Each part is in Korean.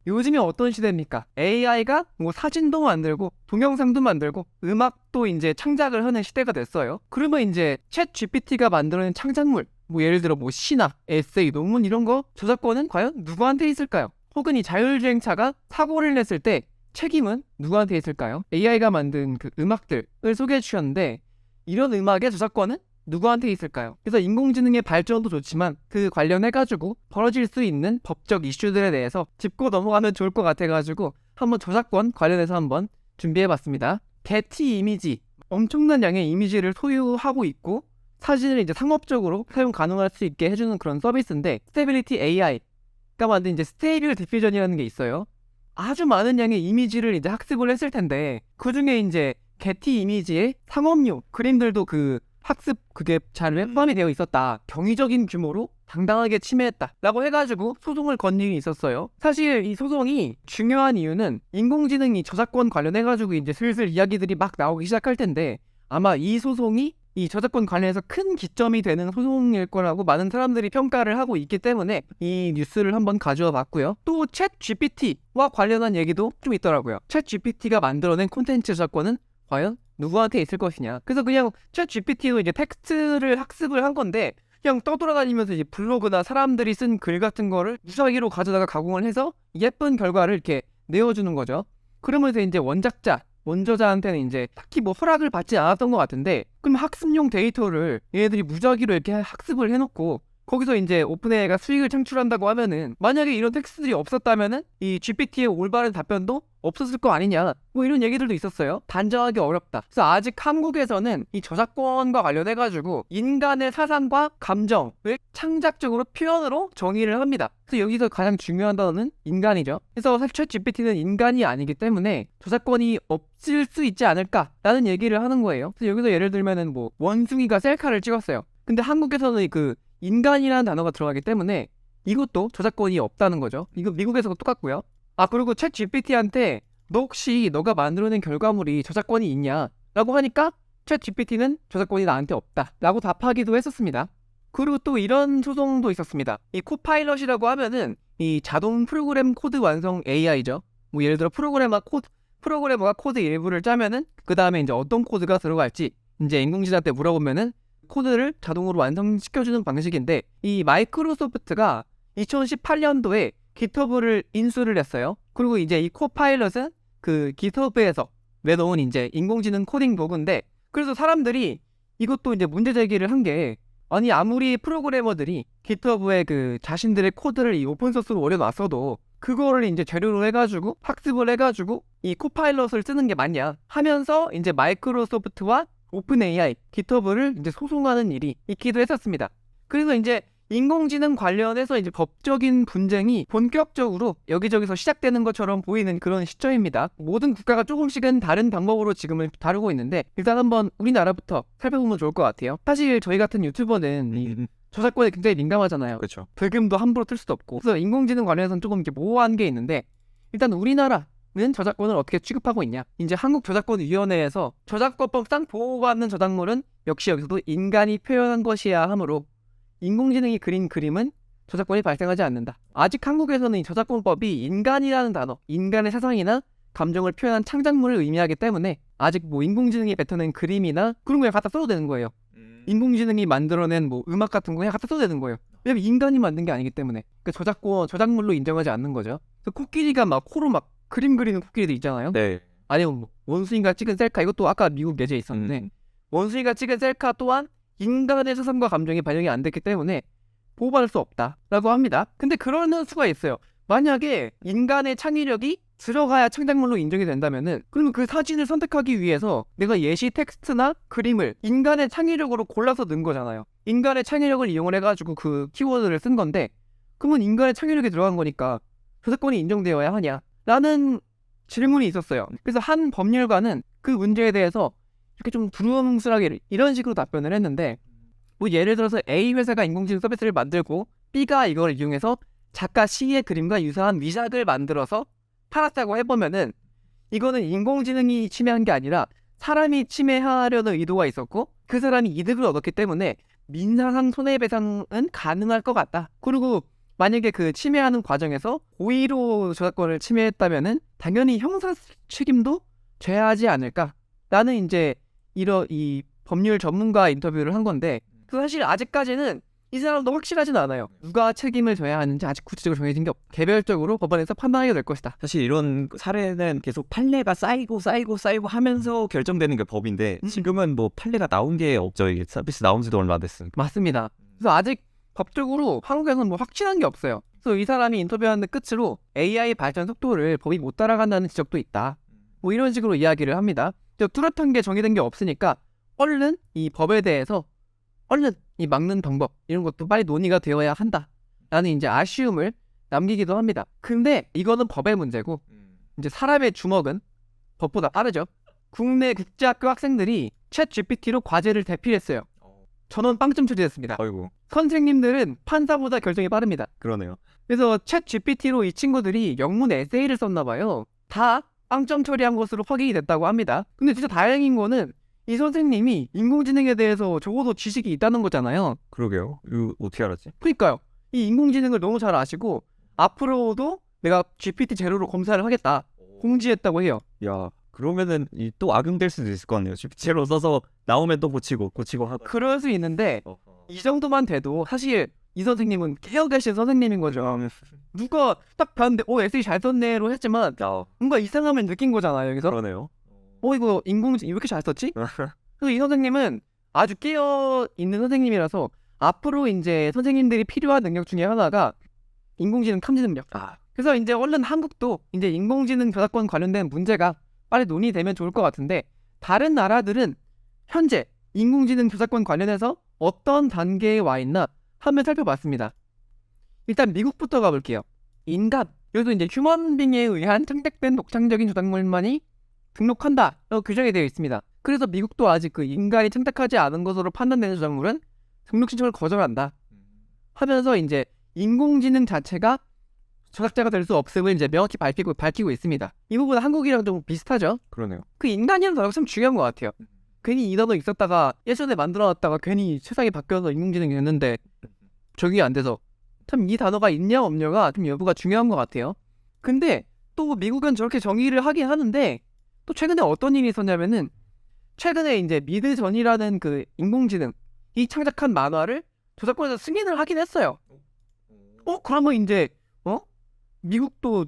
요즘이 어떤 시대입니까? AI가 뭐 사진도 만들고 동영상도 만들고 음악도 이제 창작을 하는 시대가 됐어요. 그러면 이제 챗 GPT가 만들어낸 창작물, 뭐 예를 들어 뭐 시나 에세이, 논문 이런 거 저작권은 과연 누구한테 있을까요? 혹은 이 자율주행차가 사고를 냈을 때 책임은 누구한테 있을까요? AI가 만든 그 음악들을 소개해 주셨는데 이런 음악의 저작권은 누구한테 있을까요? 그래서 인공지능의 발전도 좋지만 그 관련해가지고 벌어질 수 있는 법적 이슈들에 대해서 짚고 넘어가면 좋을 것 같아가지고 한번 저작권 관련해서 한번 준비해봤습니다. 게티 이미지, 엄청난 양의 이미지를 소유하고 있고 사진을 이제 상업적으로 사용 가능할 수 있게 해주는 그런 서비스인데 스테빌리티 AI가 만든 이제 스테이블 디퓨전이라는 게 있어요. 아주 많은 양의 이미지를 이제 학습을 했을 텐데 그 중에 이제 게티 이미지의 상업용 그림들도 그 학습 그게 잘 포함이 되어 있었다. 경이적인 규모로 당당하게 침해했다. 라고 해가지고 소송을 건 일이 있었어요. 사실 이 소송이 중요한 이유는 인공지능이 저작권 관련해가지고 이제 슬슬 이야기들이 막 나오기 시작할 텐데 아마 이 소송이 이 저작권 관련해서 큰 기점이 되는 소송일 거라고 많은 사람들이 평가를 하고 있기 때문에 이 뉴스를 한번 가져와 봤고요. 또 챗 GPT와 관련한 얘기도 좀 있더라고요. 챗 GPT가 만들어낸 콘텐츠 저작권은 과연 누구한테 있을 것이냐. 그래서 그냥 챗 GPT로 이제 텍스트를 학습을 한 건데 그냥 떠돌아다니면서 이제 블로그나 사람들이 쓴 글 같은 거를 무작위로 가져다가 가공을 해서 예쁜 결과를 이렇게 내어주는 거죠. 그러면서 이제 원저자한테는 이제 딱히 뭐 허락을 받지 않았던 것 같은데 그럼 학습용 데이터를 얘네들이 무작위로 이렇게 학습을 해놓고 거기서 이제 오픈AI가 수익을 창출한다고 하면은 만약에 이런 텍스트들이 없었다면은 이 GPT의 올바른 답변도 없었을 거 아니냐 뭐 이런 얘기들도 있었어요. 단정하기 어렵다. 그래서 아직 한국에서는 이 저작권과 관련해가지고 인간의 사상과 감정을 창작적으로 표현으로 정의를 합니다. 그래서 여기서 가장 중요한 단어는 인간이죠. 그래서 사실 챗 GPT는 인간이 아니기 때문에 저작권이 없을 수 있지 않을까라는 얘기를 하는 거예요. 그래서 여기서 예를 들면은 뭐 원숭이가 셀카를 찍었어요. 근데 한국에서는 그 인간이라는 단어가 들어가기 때문에 이것도 저작권이 없다는 거죠. 이거 미국에서도 똑같고요. 아 그리고 챗 GPT한테 너 혹시 너가 만들어낸 결과물이 저작권이 있냐? 라고 하니까 챗 GPT는 저작권이 나한테 없다 라고 답하기도 했었습니다. 그리고 또 이런 소송도 있었습니다. 이 코파일럿이라고 하면은 이 자동 프로그램 코드 완성 AI죠. 뭐 예를 들어 프로그래머가 코드 일부를 짜면은 그 다음에 이제 어떤 코드가 들어갈지 이제 인공지능한테 물어보면은 코드를 자동으로 완성시켜주는 방식인데 이 마이크로소프트가 2018년도에 깃허브를 인수를 했어요. 그리고 이제 이 코파일럿은 그 깃허브에서 내놓은 이제 인공지능 코딩 도구인데 그래서 사람들이 이것도 이제 문제 제기를 한 게 아니 아무리 프로그래머들이 깃허브에 그 자신들의 코드를 이 오픈소스로 올려놨어도 그거를 이제 재료로 해가지고 학습을 해가지고 이 코파일럿을 쓰는 게 맞냐 하면서 이제 마이크로소프트와 오픈AI, 깃허브를 이제 소송하는 일이 있기도 했었습니다. 그래서 이제 인공지능 관련해서 이제 법적인 분쟁이 본격적으로 여기저기서 시작되는 것처럼 보이는 그런 시점입니다. 모든 국가가 조금씩은 다른 방법으로 지금을 다루고 있는데 일단 한번 우리나라부터 살펴보면 좋을 것 같아요. 사실 저희 같은 유튜버는 이 저작권에 굉장히 민감하잖아요. 그렇죠. 벌금도 함부로 틀 수도 없고 그래서 인공지능 관련해서는 조금 이렇게 모호한 게 있는데 일단 우리나라는 저작권을 어떻게 취급하고 있냐? 이제 한국저작권위원회에서 저작권법상 보호받는 저작물은 역시 여기서도 인간이 표현한 것이야 하므로 인공지능이 그린 그림은 저작권이 발생하지 않는다. 아직 한국에서는 이 저작권법이 인간이라는 단어, 인간의 사상이나 감정을 표현한 창작물을 의미하기 때문에 아직 뭐 인공지능이 뱉어낸 그림이나 그런 거 그냥 갖다 써도 되는 거예요. 인공지능이 만들어낸 뭐 음악 같은 거 그냥 갖다 써도 되는 거예요. 왜냐면 인간이 만든 게 아니기 때문에. 그러니까 저작물로 인정하지 않는 거죠. 그래서 코끼리가 막 코로 막 그림 그리는 코끼리도 있잖아요. 네. 아니면 뭐 원숭이가 찍은 셀카 이것도 아까 미국 예제에 있었는데 원숭이가 찍은 셀카 또한 인간의 사상과 감정이 반영이 안 됐기 때문에 보호받을 수 없다라고 합니다. 근데 그러는 수가 있어요. 만약에 인간의 창의력이 들어가야 창작물로 인정이 된다면은 그러면 그 사진을 선택하기 위해서 내가 예시 텍스트나 그림을 인간의 창의력으로 골라서 넣은 거잖아요. 인간의 창의력을 이용을 해가지고 그 키워드를 쓴 건데 그러면 인간의 창의력이 들어간 거니까 저작권이 인정되어야 하냐 라는 질문이 있었어요. 그래서 한 법률가는 그 문제에 대해서 이렇게 좀 두루뭉술하게 이런 식으로 답변을 했는데 뭐 예를 들어서 A 회사가 인공지능 서비스를 만들고 B가 이걸 이용해서 작가 C의 그림과 유사한 위작을 만들어서 팔았다고 해보면은 이거는 인공지능이 침해한 게 아니라 사람이 침해하려는 의도가 있었고 그 사람이 이득을 얻었기 때문에 민사상 손해배상은 가능할 것 같다. 그리고 만약에 그 침해하는 과정에서 고의로 저작권을 침해했다면은 당연히 형사 책임도 져야 하지 않을까? 라는 이제 이 법률 전문가 인터뷰를 한 건데 그 사실 아직까지는 이 사람도 확실하진 않아요. 누가 책임을 져야 하는지 아직 구체적으로 정해진 게 없고 개별적으로 법원에서 판단하게 될 것이다. 사실 이런 사례는 계속 판례가 쌓이고 하면서 결정되는 게 법인데 지금은 뭐 판례가 나온 게 없죠. 이게 서비스 나온 지도 얼마 됐으니까. 맞습니다. 그래서 아직 법적으로 한국에서는 뭐 확실한 게 없어요. 그래서 이 사람이 인터뷰하는 끝으로 AI 발전 속도를 법이 못 따라간다는 지적도 있다. 뭐 이런 식으로 이야기를 합니다. 뚜렷한 게 정의된 게 없으니까 얼른 이 법에 대해서 얼른 이 막는 방법 이런 것도 빨리 논의가 되어야 한다라는 이제 아쉬움을 남기기도 합니다. 근데 이거는 법의 문제고 이제 사람의 주먹은 법보다 빠르죠. 국내 국제학교 학생들이 챗 GPT로 과제를 대필했어요. 전원 빵점 처리됐습니다. 아이고, 선생님들은 판사보다 결정이 빠릅니다. 그러네요. 그래서 챗 GPT로 이 친구들이 영문 에세이를 썼나 봐요. 다 빵점 처리한 것으로 확인이 됐다고 합니다. 근데 진짜 다행인 거는 이 선생님이 인공지능에 대해서 적어도 지식이 있다는 거잖아요. 그러게요. 이거 어떻게 알았지? 그러니까요. 이 인공지능을 너무 잘 아시고 앞으로도 내가 GPT 제로로 검사를 하겠다 공지했다고 해요. 야, 그러면은 또 악용될 수도 있을 것 같네요. GPT로 써서 나오면 또 고치고 하고. 그럴 수 있는데 이 정도만 돼도 사실 이 선생님은 깨어 계신 선생님인 거죠. 누가 딱 봤는데 에세이 잘 썼네로 했지만 뭔가 이상함을 느낀 거잖아요. 여기서 그러네요. 이거 인공지능 왜 이렇게 잘 썼지? 그래서 이 선생님은 아주 깨어 있는 선생님이라서 앞으로 이제 선생님들이 필요한 능력 중에 하나가 인공지능 탐지 능력. 그래서 이제 얼른 한국도 이제 인공지능 저작권 관련된 문제가 빨리 논의되면 좋을 것 같은데 다른 나라들은 현재 인공지능 저작권 관련해서 어떤 단계에 와 있나 한번 살펴봤습니다. 일단 미국부터 가볼게요. 인간, 여기도 이제 휴먼빙에 의한 창작된 독창적인 저작물만이 등록한다라고 규정이 되어 있습니다. 그래서 미국도 아직 그 인간이 창작하지 않은 것으로 판단되는 저작물은 등록 신청을 거절한다 하면서 이제 인공지능 자체가 저작자가 될 수 없음을 이제 명확히 밝히고 있습니다. 이 부분은 한국이랑 좀 비슷하죠? 그러네요. 그 인간이라는 단어가 참 중요한 것 같아요. 괜히 이 단어 있었다가 예전에 만들어놨다가 괜히 세상이 바뀌어서 인공지능이 됐는데 적용이 안 돼서 참 이 단어가 있냐 없냐가 좀 여부가 중요한 것 같아요. 근데 또 미국은 저렇게 정의를 하긴 하는데 또 최근에 어떤 일이 있었냐면은 최근에 이제 미드전이라는 그 인공지능 이 창작한 만화를 저작권에서 승인을 하긴 했어요. 그러면 이제 미국도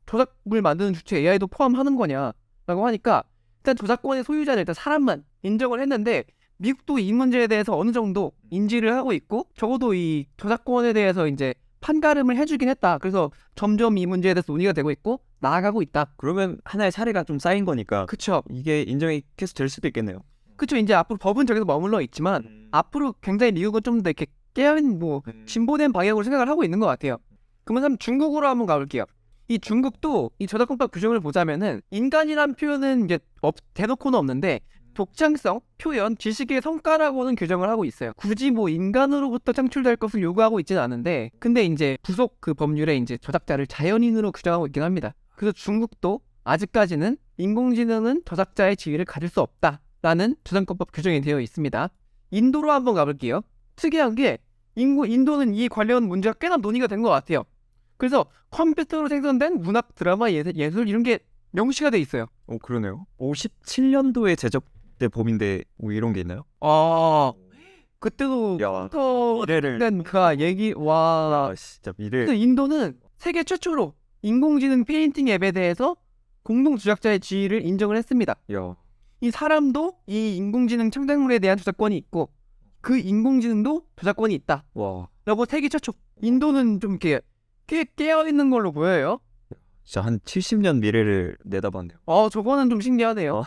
저작물 만드는 주체 AI도 포함하는 거냐라고 하니까 일단 저작권의 소유자는 일단 사람만 인정을 했는데 미국도 이 문제에 대해서 어느 정도 인지를 하고 있고 적어도 이 저작권에 대해서 이제 판가름을 해주긴 했다. 그래서 점점 이 문제에 대해서 논의가 되고 있고 나아가고 있다. 그러면 하나의 사례가 좀 쌓인 거니까 그쵸. 이게 인정이 계속 될 수도 있겠네요. 그쵸. 이제 앞으로 법은 저기서 머물러 있지만 앞으로 굉장히 미국은 좀 더 이렇게 깨어있는 진보된 방향으로 생각을 하고 있는 것 같아요. 그러면 중국으로 한번 가볼게요. 이 중국도 이 저작권법 규정을 보자면은 인간이란 표현은 이제 대놓고는 없는데 독창성, 표현, 지식의 성과라고는 규정을 하고 있어요. 굳이 뭐 인간으로부터 창출될 것을 요구하고 있지는 않은데 근데 이제 부속 그 법률에 이제 저작자를 자연인으로 규정하고 있긴 합니다. 그래서 중국도 아직까지는 인공지능은 저작자의 지위를 가질 수 없다라는 저작권법 규정이 되어 있습니다. 인도로 한번 가볼게요. 특이한 게 인도는 이 관련 문제가 꽤나 논의가 된 것 같아요. 그래서 컴퓨터로 생성된 문학, 드라마, 예술 이런 게 명시가 돼 있어요. 그러네요. 57년도에 제작된 법인데 뭐 이런 게 있나요? 그때도 미래를 그 얘기 진짜 미래. 인도는 세계 최초로 인공지능 페인팅 앱에 대해서 공동 저작자의 지위를 인정을 했습니다. 이 사람도 이 인공지능 창작물에 대한 저작권이 있고 그 인공지능도 저작권이 있다. 라고 세계 최초. 인도는 좀 이렇게 깨어있는 걸로 보여요. 진짜 한 70년 미래를 내다봤네요. 저거는 좀 신기하네요.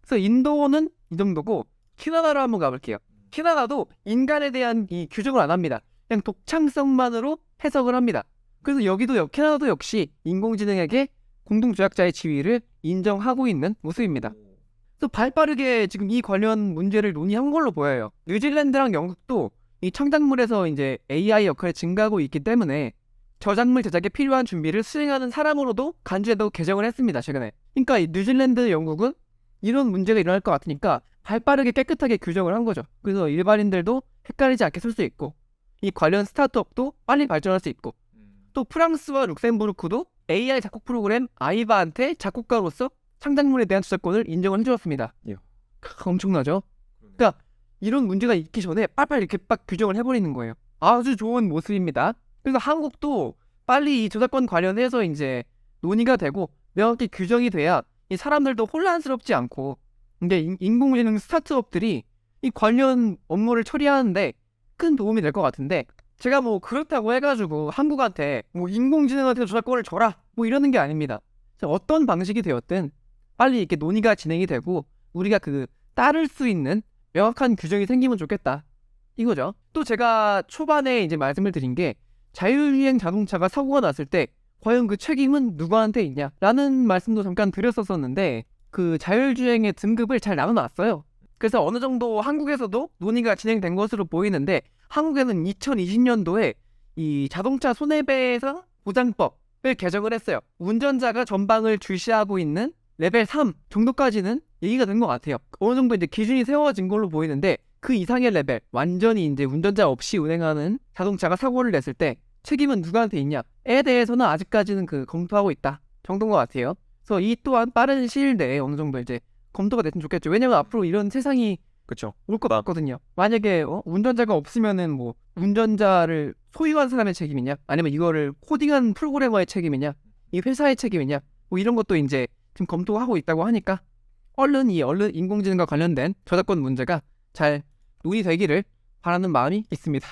그래서 인도는 이 정도고 캐나다로 한번 가볼게요. 캐나다도 인간에 대한 이 규정을 안 합니다. 그냥 독창성만으로 해석을 합니다. 그래서 캐나다도 역시 인공지능에게 공동조약자의 지위를 인정하고 있는 모습입니다. 또 발빠르게 지금 이 관련 문제를 논의한 걸로 보여요. 뉴질랜드랑 영국도 이 창작물에서 이제 AI 역할이 증가하고 있기 때문에 저작물 제작에 필요한 준비를 수행하는 사람으로도 간주에도 개정을 했습니다. 최근에. 그러니까 이 뉴질랜드, 영국은 이런 문제가 일어날 것 같으니까 발빠르게 깨끗하게 규정을 한 거죠. 그래서 일반인들도 헷갈리지 않게 쓸 수 있고 이 관련 스타트업도 빨리 발전할 수 있고 또 프랑스와 룩셈부르크도 AI 작곡 프로그램 아이바한테 작곡가로서 창작물에 대한 저작권을 인정을 해주었습니다. 예. 엄청나죠? 그러니까 이런 문제가 있기 전에 빨리빨리 이렇게 빡 규정을 해버리는 거예요. 아주 좋은 모습입니다. 그래서 한국도 빨리 이 저작권 관련해서 이제 논의가 되고 명확히 규정이 돼야 이 사람들도 혼란스럽지 않고 이제 인공지능 스타트업들이 이 관련 업무를 처리하는데 큰 도움이 될 것 같은데 제가 뭐 그렇다고 해가지고 한국한테 뭐 인공지능한테 저작권을 줘라 뭐 이러는 게 아닙니다. 어떤 방식이 되었든 빨리 이렇게 논의가 진행이 되고 우리가 그 따를 수 있는 명확한 규정이 생기면 좋겠다 이거죠. 또 제가 초반에 이제 말씀을 드린 게 자율주행 자동차가 사고가 났을 때 과연 그 책임은 누구한테 있냐라는 말씀도 잠깐 드렸었는데 그 자율주행의 등급을 잘 나눠놨어요. 그래서 어느 정도 한국에서도 논의가 진행된 것으로 보이는데 한국에는 2020년도에 이 자동차 손해배상 보장법을 개정을 했어요. 운전자가 전방을 주시하고 있는 레벨 3 정도까지는 얘기가 된 것 같아요. 어느 정도 이제 기준이 세워진 걸로 보이는데 그 이상의 레벨, 완전히 이제 운전자 없이 운행하는 자동차가 사고를 냈을 때 책임은 누구한테 있냐에 대해서는 아직까지는 그 검토하고 있다 정도인 것 같아요. 그래서 이 또한 빠른 시일 내에 어느 정도 이제 검토가 됐으면 좋겠죠. 왜냐면 앞으로 이런 세상이 그렇죠. 올 것 같거든요. 만약에 운전자가 없으면은 뭐 운전자를 소유한 사람의 책임이냐, 아니면 이거를 코딩한 프로그래머의 책임이냐, 이 회사의 책임이냐, 뭐 이런 것도 이제 지금 검토하고 있다고 하니까 얼른 인공지능과 관련된 저작권 문제가 잘 논의되기를 바라는 마음이 있습니다.